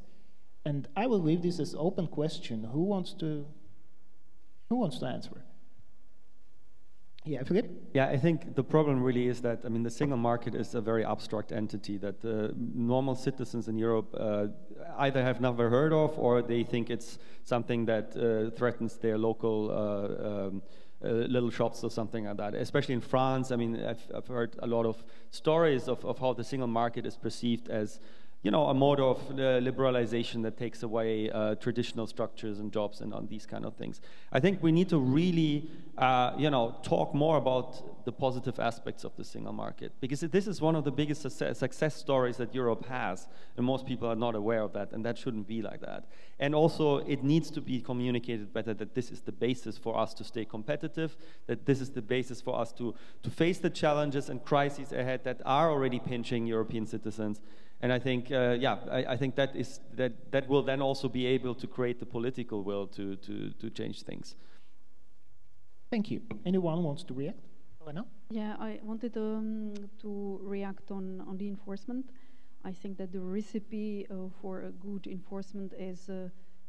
And I will leave this as open question. Who wants to answer? Yeah, Philipp? Yeah, I think the problem really is that, the single market is a very abstract entity that normal citizens in Europe either have never heard of, or they think it's something that threatens their local little shops or something like that. Especially in France, I've heard a lot of stories of how the single market is perceived as a mode of liberalization that takes away traditional structures and jobs and on these kind of things. I think we need to really, talk more about the positive aspects of the single market, because this is one of the biggest success stories that Europe has, and most people are not aware of that, and that shouldn't be like that. And also, it needs to be communicated better that this is the basis for us to stay competitive, that this is the basis for us to face the challenges and crises ahead that are already pinching European citizens. And I think, I think that will then also be able to create the political will to change things. Thank you. Anyone wants to react? Alena? Yeah, I wanted to react on the enforcement. I think that the recipe for a good enforcement is,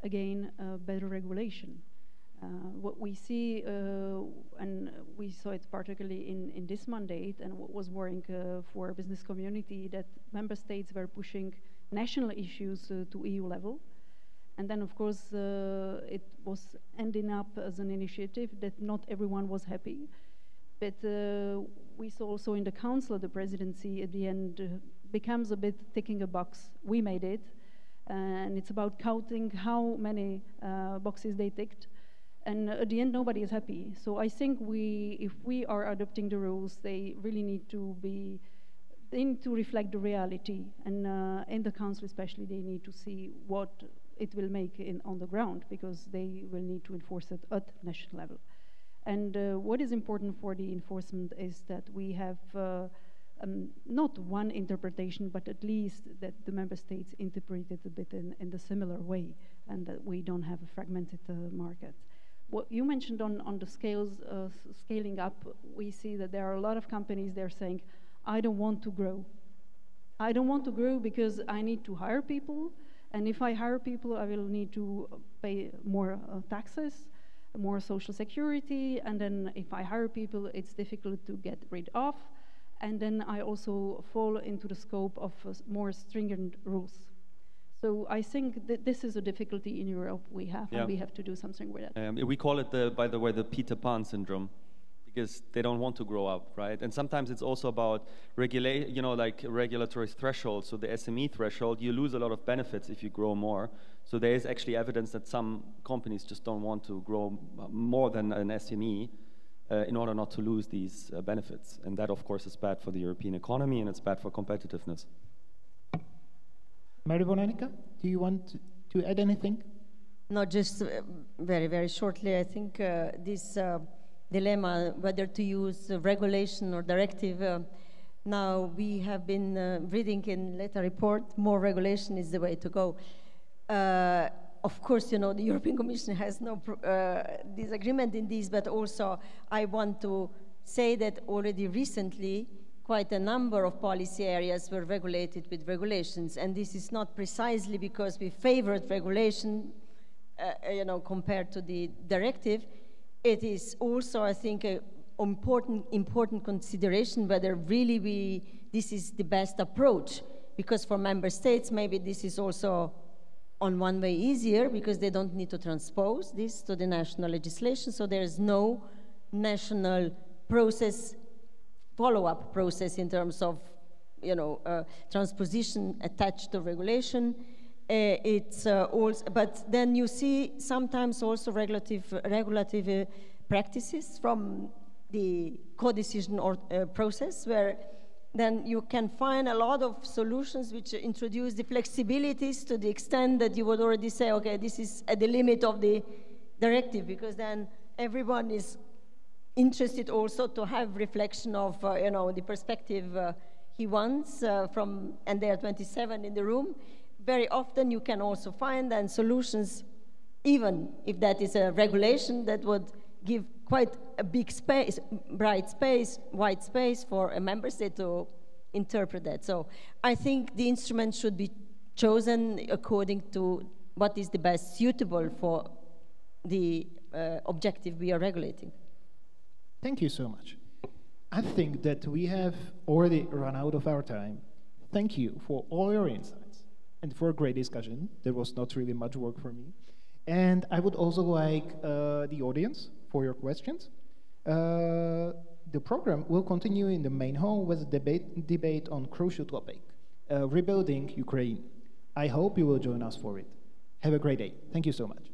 again, better regulation. What we see, and we saw it particularly in this mandate, and what was worrying for our business community, that member states were pushing national issues to EU level. And then, of course, it was ending up as an initiative that not everyone was happy. But we saw also in the Council, the presidency at the end becomes a bit ticking a box. We made it, and it's about counting how many boxes they ticked. And at the end, nobody is happy. So I think if we are adopting the rules, they really need to reflect the reality. And in the Council especially, they need to see what it will make on the ground, because they will need to enforce it at national level. And what is important for the enforcement is that we have not one interpretation, but at least that the member states interpret it a bit in the similar way, and that we don't have a fragmented market. What you mentioned on the scaling up, we see that there are a lot of companies they're saying, I don't want to grow. I don't want to grow because I need to hire people, and if I hire people, I will need to pay more taxes, more social security, and then if I hire people, it's difficult to get rid of, and then I also fall into the scope of more stringent rules. So I think that this is a difficulty in Europe we have, and we have to do something with it. We call it, by the way, the Peter Pan syndrome, because they don't want to grow up, right? And sometimes it's also about regulatory thresholds. So the SME threshold, you lose a lot of benefits if you grow more. So there is actually evidence that some companies just don't want to grow more than an SME in order not to lose these benefits. And that, of course, is bad for the European economy, and it's bad for competitiveness. Veronica, do you want to add anything? No, just very, very shortly. I think this dilemma, whether to use regulation or directive, now we have been reading in Letta report, more regulation is the way to go. Of course, the European Commission has no disagreement in this, but also I want to say that already recently, quite a number of policy areas were regulated with regulations, and this is not precisely because we favored regulation, compared to the directive. It is also, I think, an important consideration whether really this is the best approach, because for member states, maybe this is also on one way easier because they don't need to transpose this to the national legislation, so there is no national process, follow-up process in terms of, transposition attached to regulation. It's also, but then you see sometimes also regulative practices from the co-decision process, where then you can find a lot of solutions which introduce the flexibilities to the extent that you would already say, okay, this is at the limit of the directive, because then everyone is interested also to have reflection of, the perspective he wants and there are 27 in the room. Very often you can also find then solutions, even if that is a regulation that would give quite a big space, wide space for a member state to interpret that. So I think the instrument should be chosen according to what is the best suitable for the objective we are regulating. Thank you so much. I think that we have already run out of our time. Thank you for all your insights and for a great discussion. There was not really much work for me. And I would also like the audience for your questions. The program will continue in the main hall with a debate on crucial topic, rebuilding Ukraine. I hope you will join us for it. Have a great day. Thank you so much.